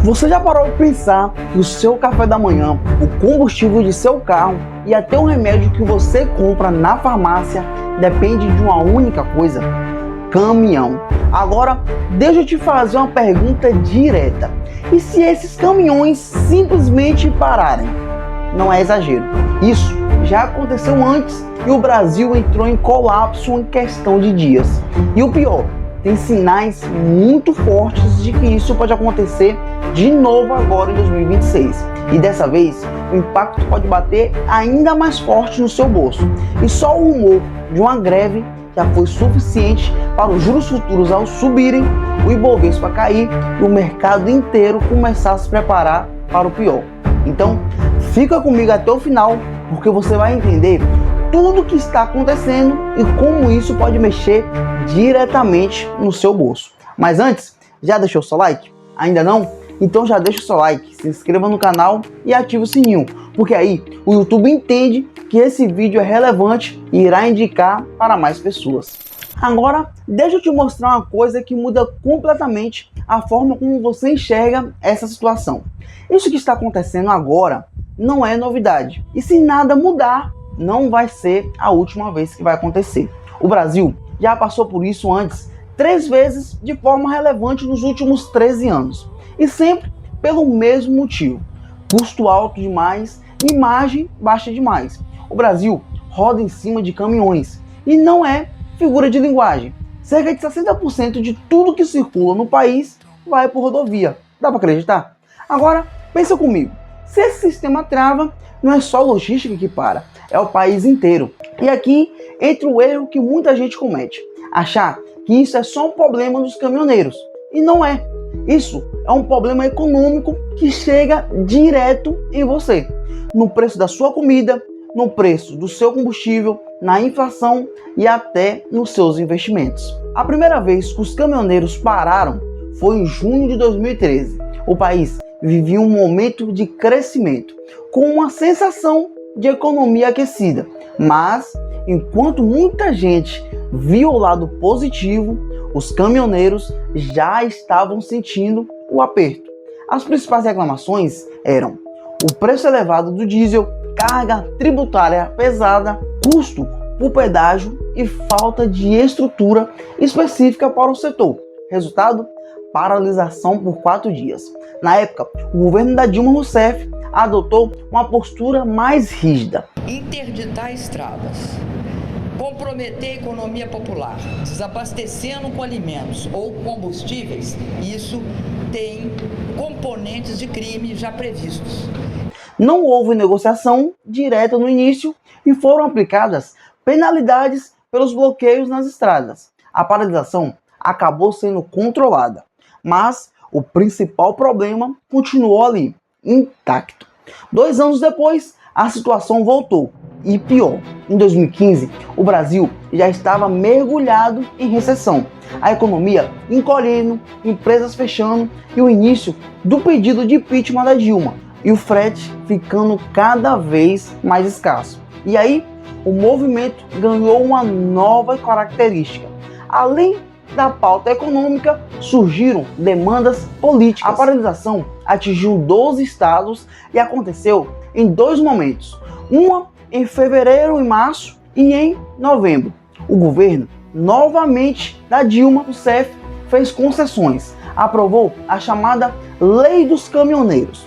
Você já parou para pensar que o seu café da manhã, o combustível de seu carro e até o remédio que você compra na farmácia depende de uma única coisa? Caminhão. Agora, deixa eu te fazer uma pergunta direta. E se esses caminhões simplesmente pararem? Não é exagero. Isso já aconteceu antes e o Brasil entrou em colapso em questão de dias. E o pior, tem sinais muito fortes de que isso pode acontecer de novo agora em 2026. E dessa vez, o impacto pode bater ainda mais forte no seu bolso. E só o rumor de uma greve já foi suficiente para os juros futuros ao subirem, o Ibovespa cair e o mercado inteiro começar a se preparar para o pior. Então, fica comigo até o final, porque você vai entender tudo o que está acontecendo e como isso pode mexer diretamente no seu bolso. Mas antes, já deixou seu like? Ainda não? Então já deixa o seu like, se inscreva no canal e ative o sininho, porque aí o YouTube entende que esse vídeo é relevante e irá indicar para mais pessoas. Agora, deixa eu te mostrar uma coisa que muda completamente a forma como você enxerga essa situação. Isso que está acontecendo agora não é novidade, e se nada mudar, não vai ser a última vez que vai acontecer. O Brasil já passou por isso antes, 3 vezes de forma relevante nos últimos 13 anos. E sempre pelo mesmo motivo. Custo alto demais, imagem baixa demais. O Brasil roda em cima de caminhões e não é figura de linguagem. Cerca de 60% de tudo que circula no país vai por rodovia. Dá para acreditar? Agora, pensa comigo. Se esse sistema trava, não é só logística que para, é o país inteiro. E aqui entra o erro que muita gente comete. Achar que isso é só um problema dos caminhoneiros. E não é. Isso é um problema econômico que chega direto em você. No preço da sua comida, no preço do seu combustível, na inflação e até nos seus investimentos. A primeira vez que os caminhoneiros pararam foi em junho de 2013. O país vivia um momento de crescimento, com uma sensação de economia aquecida. Mas, enquanto muita gente viu o lado positivo, os caminhoneiros já estavam sentindo o aperto. As principais reclamações eram o preço elevado do diesel, carga tributária pesada, custo por pedágio e falta de estrutura específica para o setor. Resultado? Paralisação por 4 dias. Na época, o governo da Dilma Rousseff adotou uma postura mais rígida. Interditar estradas, comprometer a economia popular, desabastecendo com alimentos ou combustíveis, isso tem componentes de crime já previstos. Não houve negociação direta no início e foram aplicadas penalidades pelos bloqueios nas estradas. A paralisação acabou sendo controlada, mas o principal problema continuou ali, intacto. 2 anos depois, a situação voltou. E pior, em 2015, o Brasil já estava mergulhado em recessão. A economia encolhendo, empresas fechando e o início do pedido de impeachment da Dilma. E o frete ficando cada vez mais escasso. E aí, o movimento ganhou uma nova característica. Além da pauta econômica, surgiram demandas políticas. A paralisação atingiu 12 estados e aconteceu em 2 momentos. Uma em fevereiro e março e em novembro. O governo, novamente da Dilma Rousseff, fez concessões, aprovou a chamada Lei dos Caminhoneiros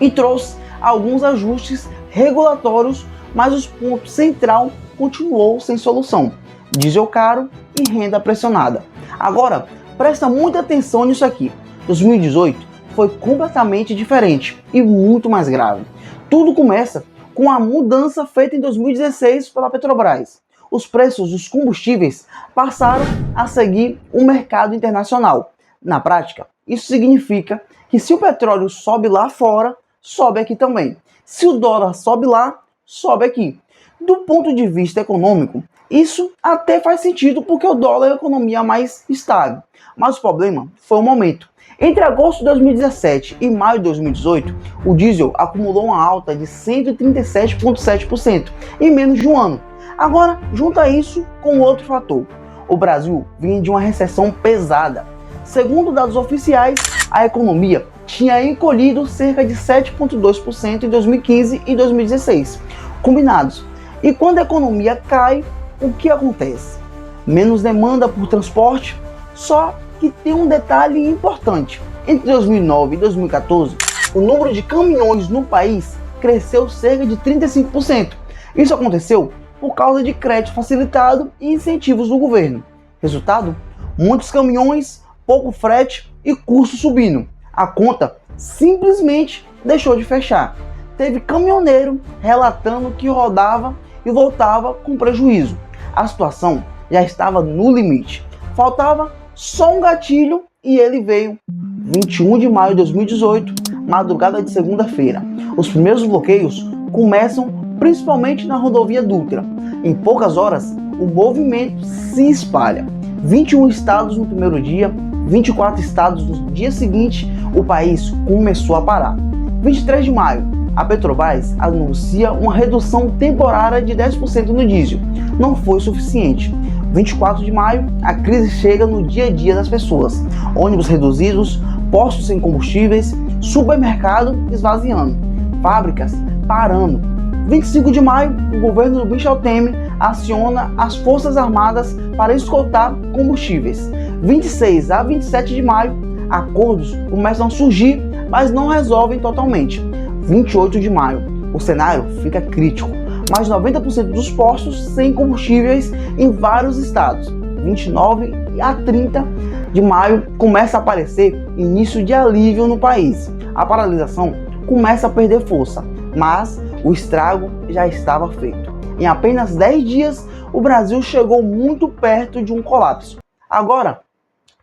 e trouxe alguns ajustes regulatórios, mas o ponto central continuou sem solução: diesel caro e renda pressionada. Agora, presta muita atenção nisso aqui. 2018 foi completamente diferente e muito mais grave. Tudo começa com a mudança feita em 2016 pela Petrobras. Os preços dos combustíveis passaram a seguir o mercado internacional. Na prática, isso significa que se o petróleo sobe lá fora, sobe aqui também. Se o dólar sobe lá, sobe aqui. Do ponto de vista econômico, isso até faz sentido porque o dólar é a economia mais estável. Mas o problema foi o momento. Entre agosto de 2017 e maio de 2018, o diesel acumulou uma alta de 137,7% em menos de um ano. Agora, junta isso com outro fator. O Brasil vinha de uma recessão pesada. Segundo dados oficiais, a economia tinha encolhido cerca de 7,2% em 2015 e 2016, combinados. E quando a economia cai, o que acontece? Menos demanda por transporte, só que tem um detalhe importante. Entre 2009 e 2014, o número de caminhões no país cresceu cerca de 35%. Isso aconteceu por causa de crédito facilitado e incentivos do governo. Resultado? Muitos caminhões, pouco frete e custo subindo. A conta simplesmente deixou de fechar. Teve caminhoneiro relatando que rodava e voltava com prejuízo. A situação já estava no limite. Faltava só um gatilho e ele veio. 21 de maio de 2018, madrugada de segunda-feira. Os primeiros bloqueios começam principalmente na rodovia Dutra. Em poucas horas, o movimento se espalha. 21 estados no primeiro dia, 24 estados no dia seguinte, o país começou a parar. 23 de maio, a Petrobras anuncia uma redução temporária de 10% no diesel. Não foi suficiente. 24 de maio, a crise chega no dia a dia das pessoas. Ônibus reduzidos, postos sem combustíveis, supermercado esvaziando, fábricas parando. 25 de maio, o governo do Michel Temer aciona as Forças Armadas para escoltar combustíveis. 26 a 27 de maio, acordos começam a surgir, mas não resolvem totalmente. 28 de maio, o cenário fica crítico. Mais de 90% dos postos sem combustíveis em vários estados. 29 a 30 de maio começa a aparecer início de alívio no país. A paralisação começa a perder força, mas o estrago já estava feito. Em apenas 10 dias, o Brasil chegou muito perto de um colapso. Agora,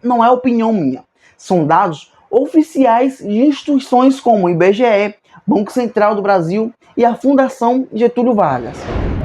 não é opinião minha, são dados oficiais de instituições como o IBGE, Banco Central do Brasil e a Fundação Getúlio Vargas.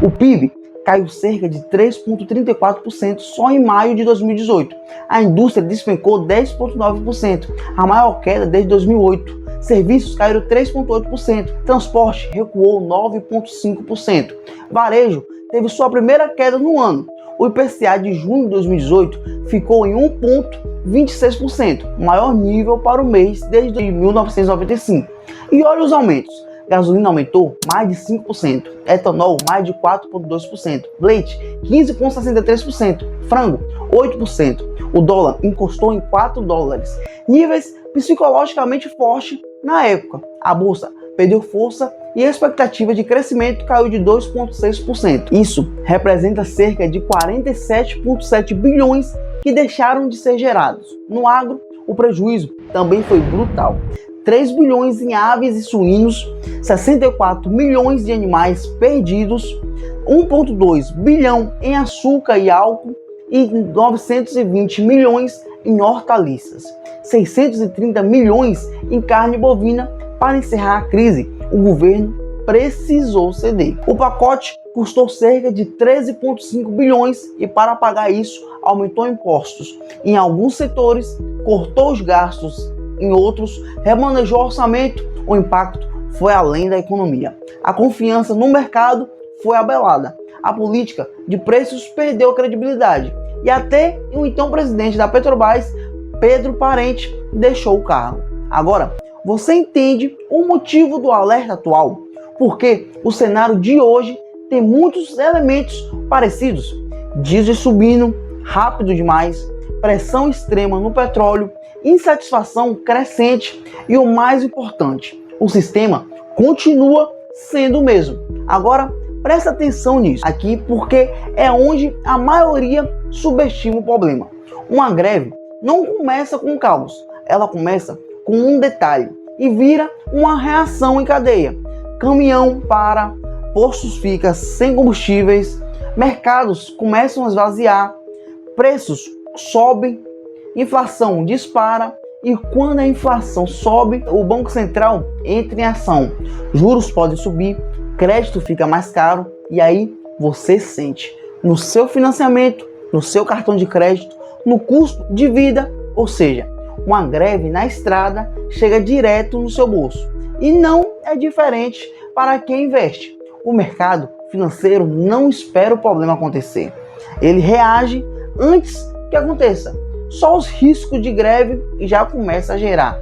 O PIB caiu cerca de 3,34% só em maio de 2018. A indústria despencou 10,9%, a maior queda desde 2008. Serviços caíram 3,8%, transporte recuou 9,5%. Varejo teve sua primeira queda no ano. O IPCA de junho de 2018 ficou em 1,26%, maior nível para o mês desde 1995. E olha os aumentos. Gasolina aumentou mais de 5%, etanol mais de 4,2%, leite 15,63%, frango 8%. O dólar encostou em 4 dólares, níveis psicologicamente fortes na época. A bolsa perdeu força e a expectativa de crescimento caiu de 2,6%. Isso representa cerca de 47,7 bilhões que deixaram de ser gerados. No agro, o prejuízo também foi brutal. 3 bilhões em aves e suínos, 64 milhões de animais perdidos, 1,2 bilhão em açúcar e álcool e 920 milhões em hortaliças, 630 milhões em carne bovina. Para encerrar a crise, o governo precisou ceder. O pacote custou cerca de 13,5 bilhões e para pagar isso aumentou impostos em alguns setores, cortou os gastos em outros, remanejou o orçamento. O impacto foi além da economia. A confiança no mercado foi abalada. A política de preços perdeu credibilidade. E até o então presidente da Petrobras, Pedro Parente, deixou o cargo. Agora, você entende o motivo do alerta atual? Porque o cenário de hoje tem muitos elementos parecidos. Diesel subindo rápido demais, pressão extrema no petróleo, insatisfação crescente e o mais importante, o sistema continua sendo o mesmo. Agora, presta atenção nisso aqui, porque é onde a maioria subestima o problema. Uma greve não começa com caos, ela começa com um detalhe e vira uma reação em cadeia. Caminhão para, postos ficam sem combustíveis, mercados começam a esvaziar, preços sobem, inflação dispara e quando a inflação sobe, o Banco Central entra em ação. Juros podem subir, crédito fica mais caro e aí você sente no seu financiamento, no seu cartão de crédito, no custo de vida, ou seja, uma greve na estrada chega direto no seu bolso. E não é diferente para quem investe. O mercado financeiro não espera o problema acontecer. Ele reage antes que aconteça. Só os riscos de greve já começam a gerar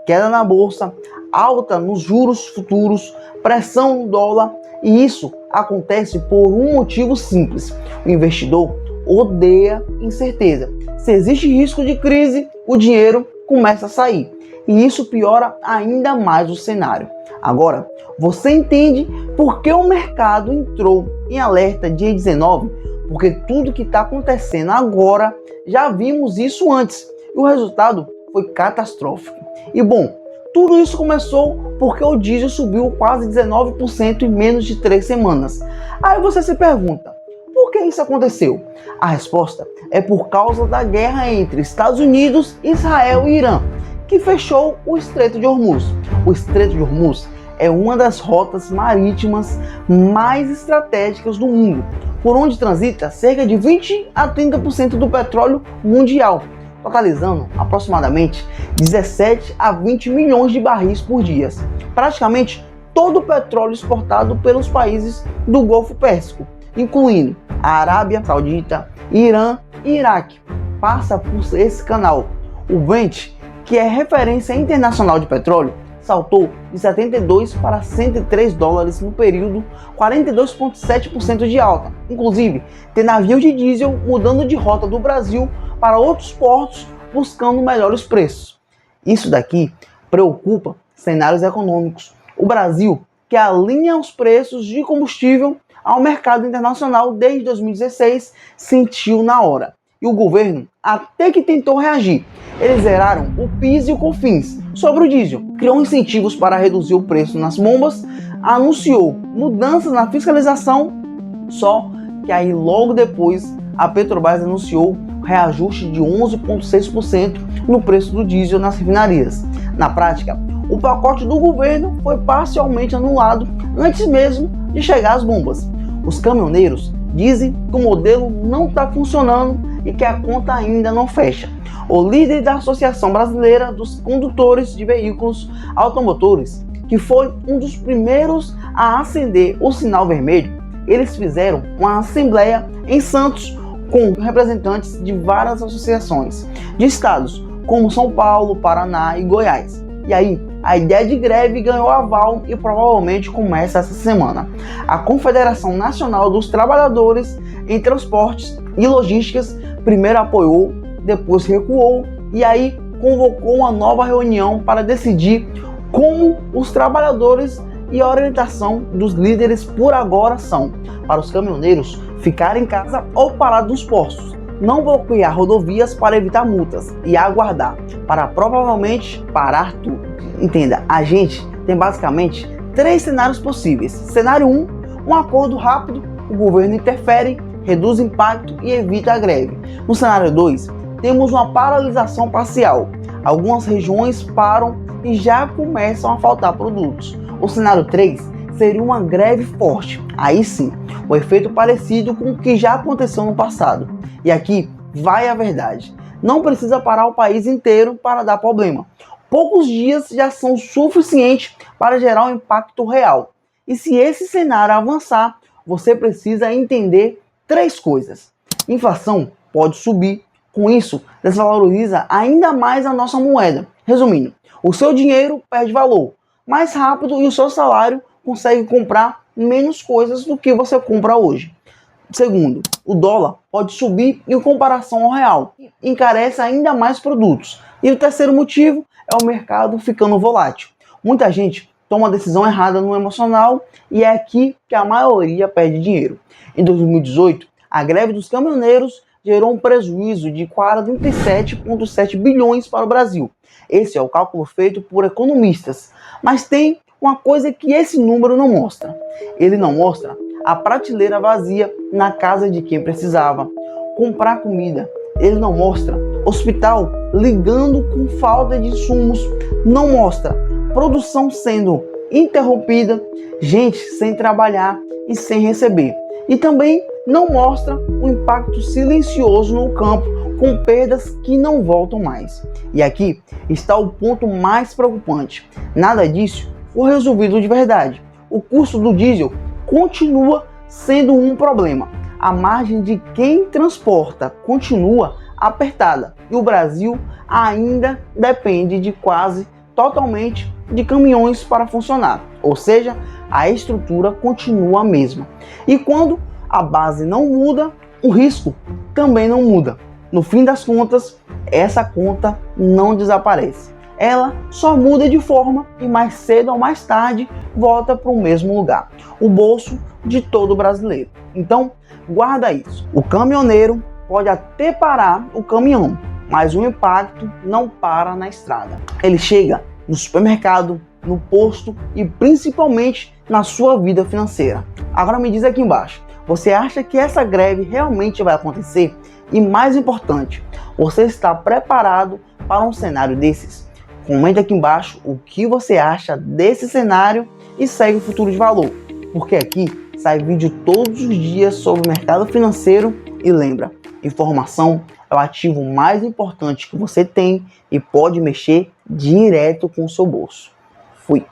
queda na bolsa, alta nos juros futuros, pressão no dólar, e isso acontece por um motivo simples: o investidor odeia incerteza. Se existe risco de crise, o dinheiro começa a sair, e isso piora ainda mais o cenário. Agora, você entende por que o mercado entrou em alerta dia 19? Porque tudo que está acontecendo agora, já vimos isso antes, e o resultado foi catastrófico. E bom, tudo isso começou porque o diesel subiu quase 19% em menos de 3 semanas. Aí você se pergunta, por que isso aconteceu? A resposta é por causa da guerra entre Estados Unidos, Israel e Irã, que fechou o Estreito de Hormuz. O Estreito de Hormuz é uma das rotas marítimas mais estratégicas do mundo, por onde transita cerca de 20 a 30% do petróleo mundial, totalizando aproximadamente 17 a 20 milhões de barris por dia. Praticamente todo o petróleo exportado pelos países do Golfo Pérsico, incluindo a Arábia Saudita, Irã e Iraque, passa por esse canal. O Brent, que é referência internacional de petróleo, saltou de 72 para 103 dólares no período, 42,7% de alta. Inclusive, tem navios de diesel mudando de rota do Brasil para outros portos buscando melhores preços. Isso daqui preocupa cenários econômicos. O Brasil, que alinha os preços de combustível ao mercado internacional desde 2016, sentiu na hora. E o governo até que tentou reagir. Eles zeraram o PIS e o COFINS sobre o diesel, criou incentivos para reduzir o preço nas bombas, anunciou mudanças na fiscalização, só que aí logo depois a Petrobras anunciou reajuste de 11,6% no preço do diesel nas refinarias. Na prática, o pacote do governo foi parcialmente anulado antes mesmo de chegar às bombas. Os caminhoneiros dizem que o modelo não está funcionando e que a conta ainda não fecha. O líder da Associação Brasileira dos Condutores de Veículos Automotores, que foi um dos primeiros a acender o sinal vermelho, eles fizeram uma assembleia em Santos com representantes de várias associações de estados, como São Paulo, Paraná e Goiás. E aí, a ideia de greve ganhou aval e provavelmente começa essa semana. A Confederação Nacional dos Trabalhadores em Transportes e Logísticas primeiro apoiou, depois recuou e aí convocou uma nova reunião para decidir como os trabalhadores e a orientação dos líderes por agora são para os caminhoneiros ficar em casa ou parar dos postos, não bloquear rodovias para evitar multas e aguardar para provavelmente parar tudo. Entenda, a gente tem basicamente 3 cenários possíveis. Cenário 1, um acordo rápido, o governo interfere, reduz o impacto e evita a greve. No cenário 2, temos uma paralisação parcial. Algumas regiões param e já começam a faltar produtos. O cenário 3 seria uma greve forte. Aí sim, o efeito parecido com o que já aconteceu no passado. E aqui vai a verdade. Não precisa parar o país inteiro para dar problema. Poucos dias já são suficientes para gerar um impacto real. E se esse cenário avançar, você precisa entender 3 coisas. Inflação pode subir. Com isso, desvaloriza ainda mais a nossa moeda. Resumindo, o seu dinheiro perde valor mais rápido e o seu salário consegue comprar menos coisas do que você compra hoje. Segundo, o dólar pode subir em comparação ao real, encarece ainda mais produtos. E o terceiro motivo é o mercado ficando volátil. Muita gente toma a decisão errada no emocional e é aqui que a maioria perde dinheiro. Em 2018, a greve dos caminhoneiros gerou um prejuízo de 47,7 bilhões para o Brasil. Esse é o cálculo feito por economistas. Mas tem uma coisa que esse número não mostra. Ele não mostra a prateleira vazia na casa de quem precisava comprar comida. Ele não mostra hospital ligando com falta de insumos. Não mostra produção sendo interrompida, gente sem trabalhar e sem receber. E também não mostra o impacto silencioso no campo, com perdas que não voltam mais. E aqui está o ponto mais preocupante. Nada disso foi resolvido de verdade. O custo do diesel continua sendo um problema. A margem de quem transporta continua apertada. E o Brasil ainda depende de quase totalmente de caminhões para funcionar, ou seja, a estrutura continua a mesma. E quando a base não muda, o risco também não muda. No fim das contas, essa conta não desaparece. Ela só muda de forma e mais cedo ou mais tarde volta para o mesmo lugar, o bolso de todo brasileiro. Então, guarda isso. O caminhoneiro pode até parar o caminhão, mas o impacto não para na estrada. Ele chega no supermercado, no posto e principalmente na sua vida financeira. Agora me diz aqui embaixo, você acha que essa greve realmente vai acontecer? E mais importante, você está preparado para um cenário desses? Comente aqui embaixo o que você acha desse cenário e segue o Futuro de Valor, porque aqui sai vídeo todos os dias sobre o mercado financeiro e lembra, informação é o ativo mais importante que você tem e pode mexer direto com o seu bolso. Fui!